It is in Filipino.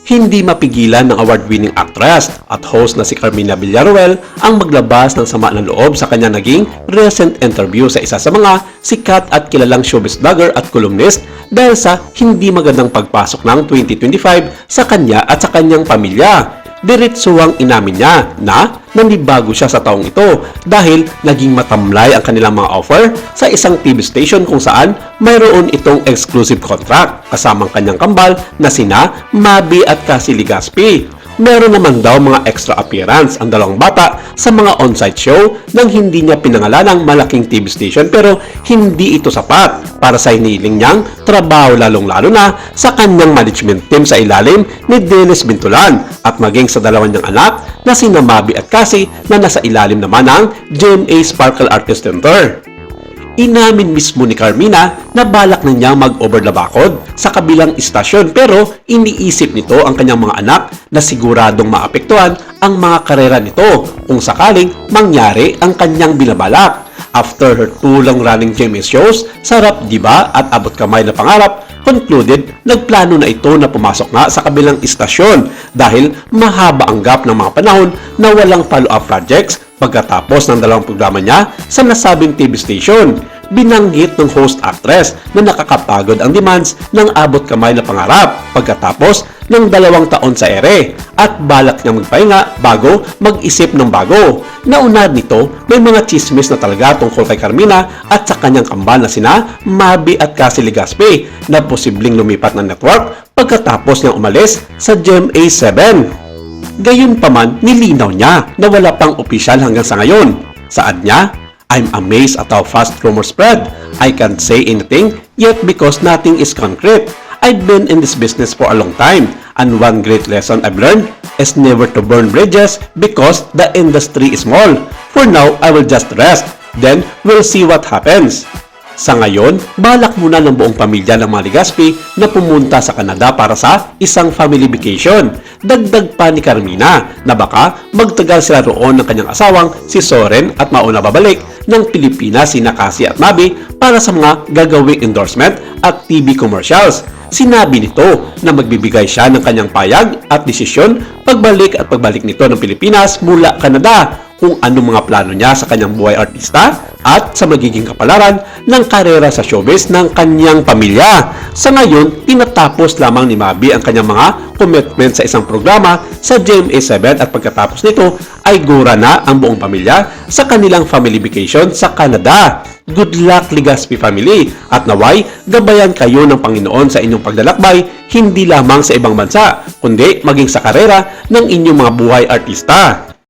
Hindi mapigilan ng award-winning actress at host na si Carmina Villaruel ang maglabas ng sama ng loob sa kanya naging recent interview sa isa sa mga sikat at kilalang showbiz vlogger at columnist dahil sa hindi magandang pagpasok ng 2025 sa kanya at sa kanyang pamilya. Diretsuhang inamin niya na nanibago siya sa taong ito dahil naging matamlay ang kanilang mga offer sa isang TV station kung saan mayroon itong exclusive contract kasamang kanyang kambal na sina Mabi at Cassie Legaspi. Meron naman daw mga extra appearance ang dalawang bata sa mga on-site show nang hindi niya pinangalanang malaking TV station pero hindi ito sapat para sa hiniling niyang trabaho lalong-lalo na sa kanyang management team sa ilalim ni Dennis Bintulan at maging sa dalawa niyang anak na sina Mabi at Cassie na nasa ilalim naman ng GMA Sparkle Artist Center. Inamin mismo ni Carmina na balak na niyang mag-over the bakod sa kabilang istasyon pero iniisip nito ang kanyang mga anak na siguradong maapektuhan ang mga karera nito kung sakaling mangyari ang kanyang binabalak. After her 2 long-running GMA shows, Sarap Diba at Abot Kamay na Pangarap, concluded, nagplano na ito na pumasok nga sa kabilang istasyon dahil mahaba ang gap ng mga panahon na walang follow-up projects pagkatapos ng dalawang programa niya sa nasabing TV station. Binanggit ng host actress na nakakapagod ang demands ng Abot Kamay na Pangarap pagkatapos ng 2 taon sa ere at balak niya magpahinga bago mag-isip ng bago. Naunad nito, may mga chismis na talaga tungkol kay Carmina at sa kanyang kambal na sina Mabi at Cassie Legaspi na posibleng lumipat ng network pagkatapos niyang umalis sa GMA 7. Gayunpaman, nilinaw niya na wala pang opisyal hanggang sa ngayon. Saad niya, I'm amazed at how fast rumors spread. I can't say anything yet because nothing is concrete. I've been in this business for a long time and one great lesson I've learned is never to burn bridges because the industry is small. For now, I will just rest. Then, we'll see what happens. Sa ngayon, balak muna ng buong pamilya ng mga Legaspi na pumunta sa Canada para sa isang family vacation. Dagdag pa ni Carmina na baka magtagal sila roon ng kanyang asawang si Soren at mauna babalik ng Pilipinas sina Cassie at Mabi para sa mga gagawing endorsement at TV commercials. Sinabi nito na magbibigay siya ng kanyang payag at desisyon pagbalik nito ng Pilipinas mula Canada kung anong mga plano niya sa kanyang buhay artista at sa magiging kapalaran ng karera sa showbiz ng kanyang pamilya. Sa ngayon, tinatapos lamang ni Mabi ang kanyang mga commitment sa isang programa sa GMA 7 at pagkatapos nito ay gura na ang buong pamilya sa kanilang family vacation sa Canada. Good luck Legaspi family at naway gabayan kayo ng Panginoon sa inyong paglalakbay hindi lamang sa ibang bansa kundi maging sa karera ng inyong mga buhay artista.